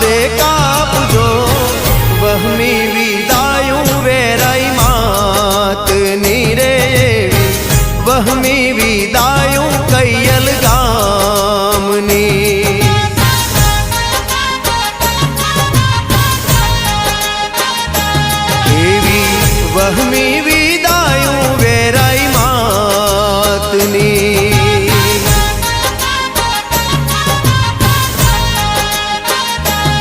मारे कापजो वहमी विदायूं वेराई मातनी रे वहमी विदायूं कयल गामनी एवी वहमी